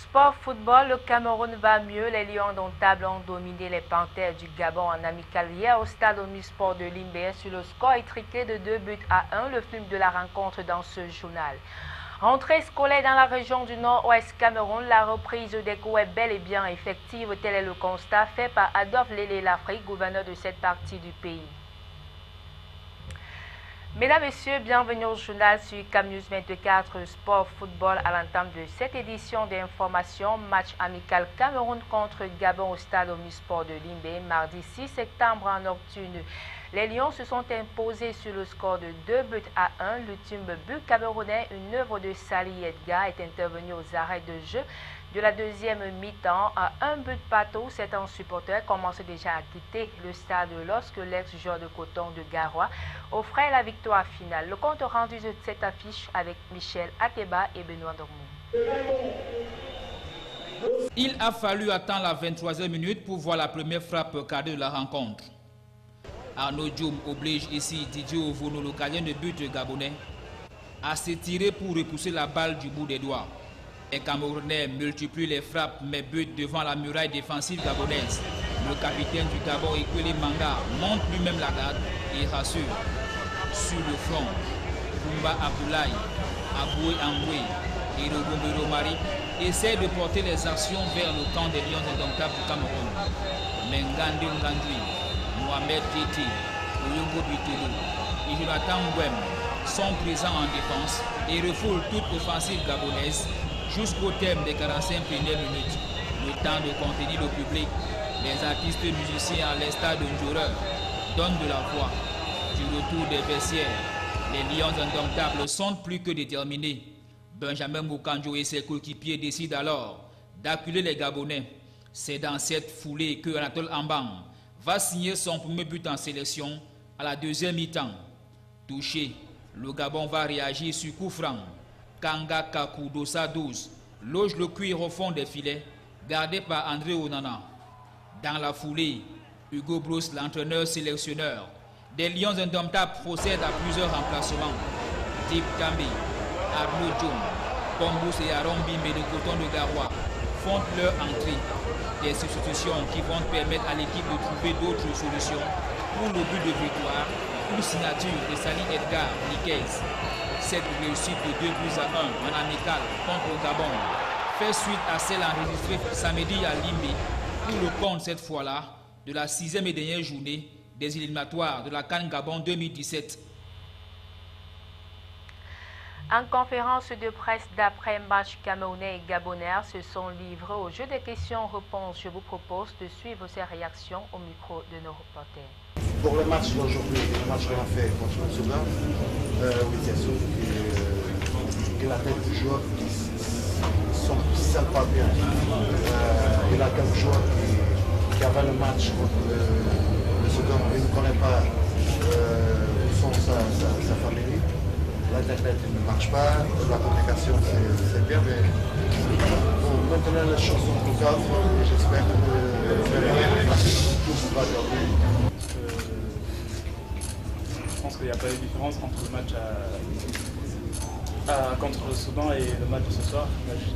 Sport football, le Cameroun va mieux. Les Lions indomptables ont dominé les Panthères du Gabon en amical hier au stade Omnisport de Limbé sur le score étriqué de 2-1, le film de la rencontre dans ce journal. Rentrée scolaire dans la région du nord-ouest Cameroun, la reprise des cours est bel et bien effective. Tel est le constat fait par Adolphe Lélé Lafrique, gouverneur de cette partie du pays. Mesdames, Messieurs, bienvenue au journal sur CamNews 24 Sport Football à l'entame de cette édition d'information. Match amical Cameroun contre Gabon au stade Omnisport de Limbé, mardi 6 septembre en nocturne. Les Lions se sont imposés sur le score de 2-1. L'ultime but camerounais, une œuvre de Sali Edgar, est intervenu aux arrêts de jeu de la deuxième mi-temps. À un but partout, certains supporters commencent déjà à quitter le stade lorsque l'ex-joueur de Coton de Garoua offrait la victoire finale. Le compte rendu de cette affiche avec Michel Ateba et Benoît Dormont. Il a fallu attendre la 23e minute pour voir la première frappe cadrée de la rencontre. Arnaud Dioum oblige ici Didier Ovono, le gardien de but gabonais, à s'étirer pour repousser la balle du bout des doigts. Les Camerounais multiplient les frappes mais butent devant la muraille défensive gabonaise. Le capitaine du Gabon, Ekwele Manga, monte lui-même la garde et rassure. Sur le front, Kumba Abdoulaye, Aboué Angoué et Rogombero Mari essaient de porter les actions vers le camp des Lions indomptables du Cameroun. Mengande Ngandui, Mohamed Titi, Oyongo Bitolo et Jonathan Ngwem sont présents en défense et refoulent toute offensive gabonaise jusqu'au terme des 45 premières minutes. Le temps de contenir le public, les artistes musiciens à l'instar de Njoreur donnent de la voix. Du retour des vestiaires, les Lions indomptables sont plus que déterminés. Benjamin Moukandjo et ses coéquipiers décident alors d'acculer les Gabonais. C'est dans cette foulée que Anatole Ambang va signer son premier but en sélection à la deuxième mi-temps. Touché, le Gabon va réagir sur coup franc. Kanga Kakou Dossa 12 loge le cuir au fond des filets, gardé par André Onana. Dans la foulée, Hugo Bruce, l'entraîneur-sélectionneur des Lions indomptables, procède à plusieurs remplacements. Dip Kambi, Arnaud Dioum, Pombous et Aaron Bimbe de Coton de Garoua font leur entrée. Des substitutions qui vont permettre à l'équipe de trouver d'autres solutions pour le but de victoire. Une signature de Sali Edgar Niquez. Cette réussite de 2-1 en amical contre le Gabon fait suite à celle enregistrée samedi à Limbé pour le compte cette fois-là de la 6e et dernière journée des éliminatoires de la CAN Gabon 2017. En conférence de presse d'après-match, Camerounais et Gabonais se sont livrés au jeu des questions-réponses. Je vous propose de suivre ces réactions au micro de nos reporters. Pour le match d'aujourd'hui, le match qu'on a fait contre le Soudan, oui, c'est sûr que la tête du joueur qui ne savent pas bien. Il a quelques joueurs qui avaient le match contre le Soudan, il ne connaît pas où sont sa famille. La tête ne marche pas, la communication c'est bien, mais bon, maintenant les choses sont plus calmes et j'espère que tout va bien. Je pense qu'il n'y a pas de différence entre le match contre le Soudan et le match de ce soir.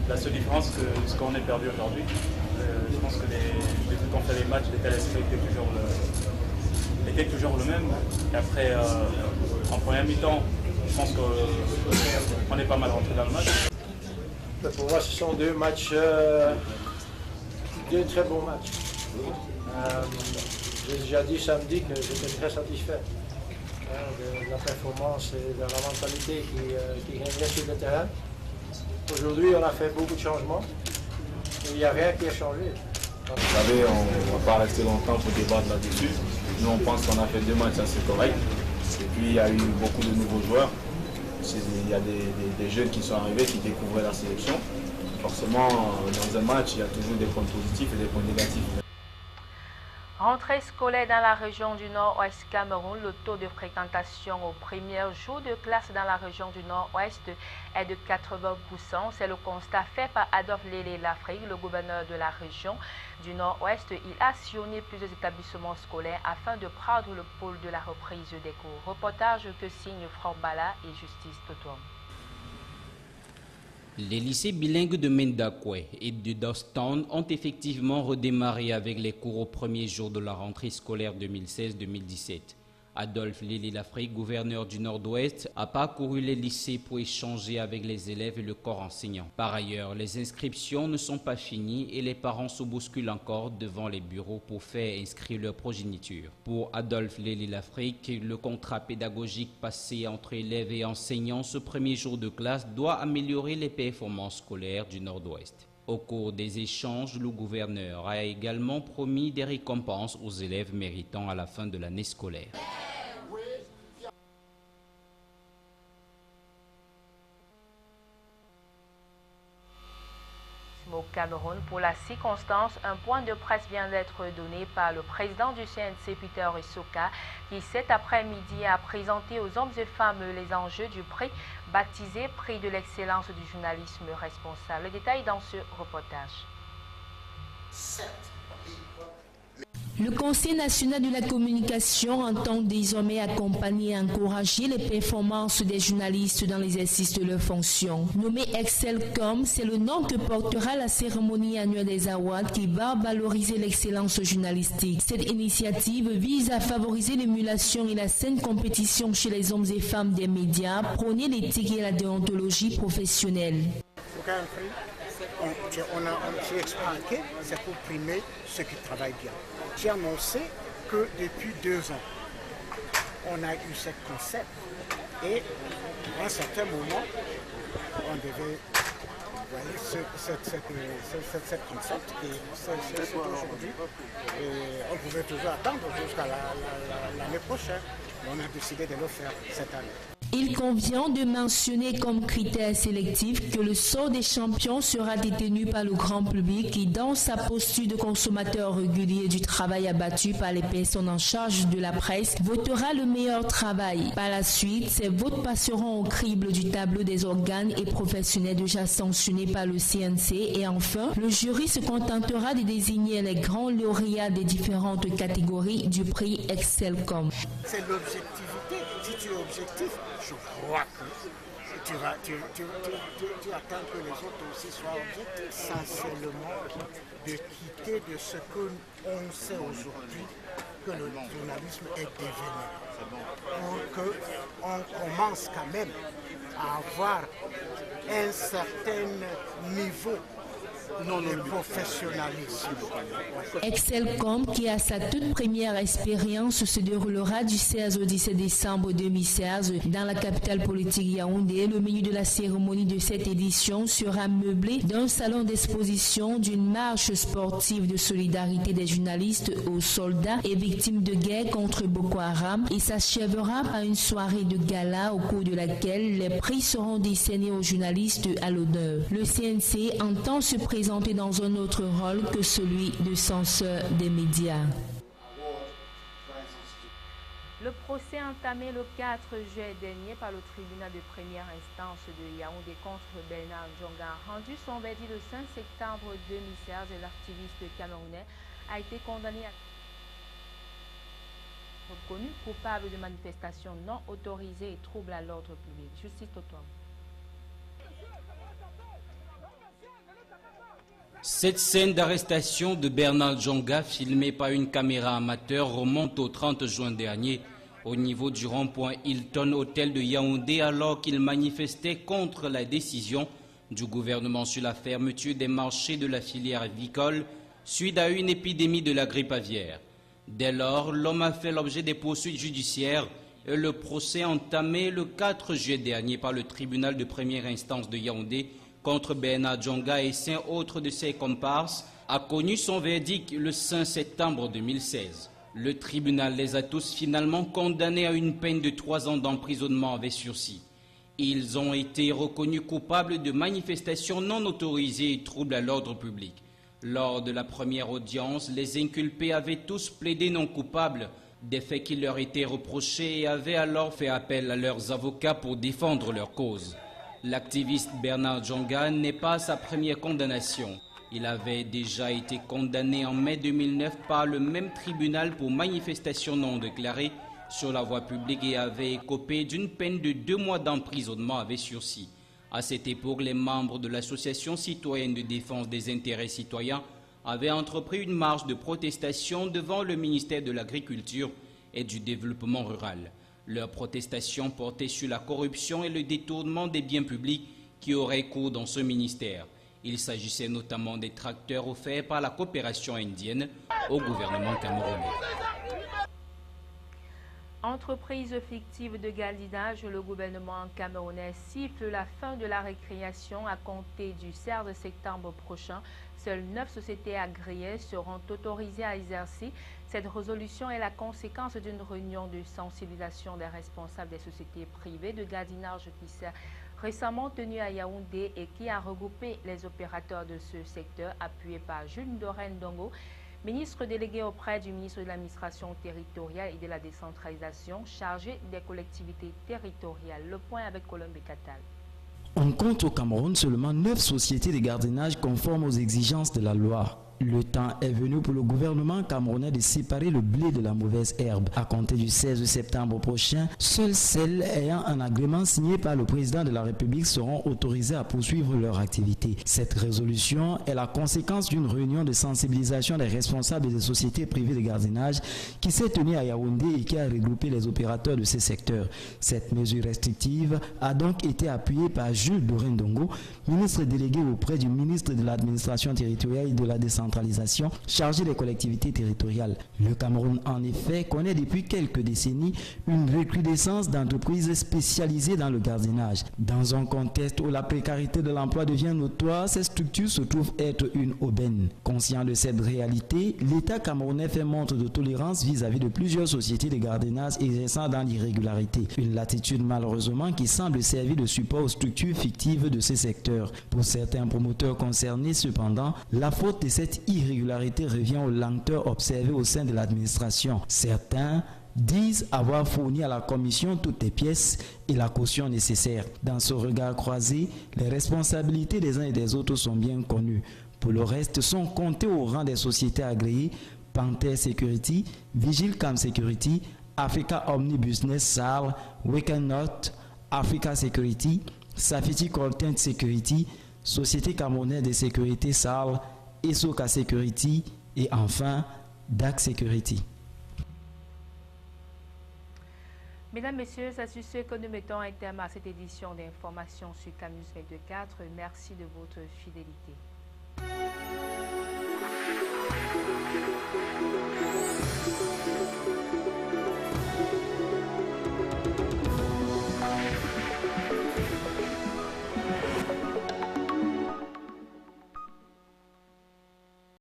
La seule différence, c'est ce qu'on est perdu aujourd'hui. Je pense que depuis qu'on fait les matchs, l'état d'esprit était toujours le même. Et après, en première mi-temps, je pense qu'on est pas mal rentré dans le match. Pour moi, ce sont deux matchs, deux très bons matchs. J'ai déjà dit samedi que j'étais très satisfait de la performance et de la mentalité qui régnait sur le terrain. Aujourd'hui, on a fait beaucoup de changements et il n'y a rien qui a changé. Vous savez, on ne va pas rester longtemps pour débattre là-dessus. Nous, on pense qu'on a fait deux matchs assez corrects. Et puis, il y a eu beaucoup de nouveaux joueurs. Il y a des jeunes qui sont arrivés, qui découvraient la sélection. Forcément, dans un match, il y a toujours des points positifs et des points négatifs. Rentrée scolaire dans la région du Nord-Ouest Cameroun, le taux de fréquentation au premier jour de classe dans la région du Nord-Ouest est de 80%. C'est le constat fait par Adolphe Lélé Lafrique, le gouverneur de la région du Nord-Ouest. Il a sillonné plusieurs établissements scolaires afin de prendre le pôle de la reprise des cours. Reportage que signe Franck Bala et Justice Totom. Les lycées bilingues de Mendakwe et de Dostan ont effectivement redémarré avec les cours au premier jour de la rentrée scolaire 2016-2017. Adolphe Lely-Lafrique, gouverneur du Nord-Ouest, a parcouru les lycées pour échanger avec les élèves et le corps enseignant. Par ailleurs, les inscriptions ne sont pas finies et les parents se bousculent encore devant les bureaux pour faire inscrire leur progéniture. Pour Adolphe Lely-Lafrique, le contrat pédagogique passé entre élèves et enseignants ce premier jour de classe doit améliorer les performances scolaires du Nord-Ouest. Au cours des échanges, le gouverneur a également promis des récompenses aux élèves méritants à la fin de l'année scolaire. Au Cameroun, pour la circonstance, un point de presse vient d'être donné par le président du CNC, Peter Essoka, qui cet après-midi a présenté aux hommes et femmes les enjeux du prix baptisé Prix de l'excellence du journalisme responsable. Le détail dans ce reportage. Le Conseil national de la communication entend désormais accompagner et encourager les performances des journalistes dans l'exercice de leurs fonctions. Nommé Excelcom, c'est le nom que portera la cérémonie annuelle des Awards qui va valoriser l'excellence journalistique. Cette initiative vise à favoriser l'émulation et la saine compétition chez les hommes et femmes des médias, prôner l'éthique et la déontologie professionnelle. J'ai expliqué, c'est pour primer ceux qui travaillent bien. J'ai annoncé que depuis 2 ans, on a eu ce concept et à un certain moment, on devait voyez cette concept et c'est aujourd'hui. On pouvait toujours attendre jusqu'à l'année prochaine. On a décidé de le faire cette année. Il convient de mentionner comme critère sélectif que le sort des champions sera détenu par le grand public qui, dans sa posture de consommateur régulier du travail abattu par les personnes en charge de la presse, votera le meilleur travail. Par la suite, ces votes passeront au crible du tableau des organes et professionnels déjà sanctionnés par le CNC et enfin, le jury se contentera de désigner les grands lauréats des différentes catégories du prix Excelcom. C'est l'objectivité. Si tu es objectif, je crois que tu attends que les autres aussi soient objectifs. Essentiellement, de quitter de ce qu'on sait aujourd'hui que le journalisme est devenu. Pour qu'on commence quand même à avoir un certain niveau de professionnalisme. Excelcom, qui a sa toute première expérience, se déroulera du 16 au 17 décembre 2016 dans la capitale politique Yaoundé. Le menu de la cérémonie de cette édition sera meublé d'un salon d'exposition, d'une marche sportive de solidarité des journalistes aux soldats et victimes de guerre contre Boko Haram et s'achèvera par une soirée de gala au cours de laquelle les prix seront décernés aux journalistes à l'honneur. Le CNC entend se présenter dans un autre rôle que celui de censeur des médias. Le procès entamé le 4 juillet dernier par le tribunal de première instance de Yaoundé contre Bernard Djonga a rendu son verdict le 5 septembre 2016 et l'activiste camerounais a été condamné à reconnu coupable de manifestations non autorisées et troubles à l'ordre public. Justice Totom. Cette scène d'arrestation de Bernard Djonga, filmée par une caméra amateur, remonte au 30 juin dernier au niveau du rond-point Hilton Hôtel de Yaoundé alors qu'il manifestait contre la décision du gouvernement sur la fermeture des marchés de la filière avicole suite à une épidémie de la grippe aviaire. Dès lors, l'homme a fait l'objet des poursuites judiciaires et le procès entamé le 4 juillet dernier par le tribunal de première instance de Yaoundé contre Bernard Djonga et 5 autres de ses comparses a connu son verdict le 5 septembre 2016. Le tribunal les a tous finalement condamnés à une peine de 3 ans d'emprisonnement avec sursis. Ils ont été reconnus coupables de manifestations non autorisées et troubles à l'ordre public. Lors de la première audience, les inculpés avaient tous plaidé non coupables des faits qui leur étaient reprochés et avaient alors fait appel à leurs avocats pour défendre leur cause. L'activiste Bernard Djonga n'est pas sa première condamnation. Il avait déjà été condamné en mai 2009 par le même tribunal pour manifestation non déclarée sur la voie publique et avait écopé d'une peine de 2 mois d'emprisonnement avec sursis. À cette époque, les membres de l'Association citoyenne de défense des intérêts citoyens avaient entrepris une marche de protestation devant le ministère de l'Agriculture et du Développement rural. Leur protestation portait sur la corruption et le détournement des biens publics qui auraient cours dans ce ministère. Il s'agissait notamment des tracteurs offerts par la coopération indienne au gouvernement camerounais. Entreprise fictive de gardiennage, le gouvernement camerounais siffle la fin de la récréation à compter du 16 septembre prochain. Seules 9 sociétés agréées seront autorisées à exercer. Cette résolution est la conséquence d'une réunion de sensibilisation des responsables des sociétés privées de gardiennage qui s'est récemment tenue à Yaoundé et qui a regroupé les opérateurs de ce secteur, appuyés par Jules Ndorène-Ndongo, ministre délégué auprès du ministre de l'Administration territoriale et de la décentralisation, chargé des collectivités territoriales. Le point avec Colombe Catal. On compte au Cameroun seulement 9 sociétés de gardiennage conformes aux exigences de la loi. Le temps est venu pour le gouvernement camerounais de séparer le blé de la mauvaise herbe. À compter du 16 septembre prochain, seules celles ayant un agrément signé par le président de la République seront autorisées à poursuivre leur activité. Cette résolution est la conséquence d'une réunion de sensibilisation des responsables des sociétés privées de gardiennage qui s'est tenue à Yaoundé et qui a regroupé les opérateurs de ces secteurs. Cette mesure restrictive a donc été appuyée par Jules Ndorène-Ndongo, ministre délégué auprès du ministre de l'Administration territoriale et de la décentralisation, chargé des collectivités territoriales. Le Cameroun, en effet, connaît depuis quelques décennies une recrudescence d'entreprises spécialisées dans le gardiennage. Dans un contexte où la précarité de l'emploi devient notoire, ces structures se trouvent être une aubaine. Conscient de cette réalité, l'État camerounais fait montre de tolérance vis-à-vis de plusieurs sociétés de gardiennage exerçant dans l'irrégularité. Une latitude malheureusement qui semble servir de support aux structures fictives de ces secteurs. Pour certains promoteurs concernés, cependant, la faute de cette irrégularité revient aux lenteurs observées au sein de l'administration. Certains disent avoir fourni à la commission toutes les pièces et la caution nécessaire. Dans ce regard croisé, les responsabilités des uns et des autres sont bien connues. Pour le reste, sont comptées au rang des sociétés agréées Panther Security, Vigil Cam Security, Africa Omni Business SAR, Weekend Note, Africa Security, Safety Content Security, Société Camerounaise de Sécurité SAR, Esoka Security et enfin DAC Security. Mesdames, Messieurs, c'est sur ce que nous mettons un terme à cette édition d'information sur CAMNews 24. Merci de votre fidélité.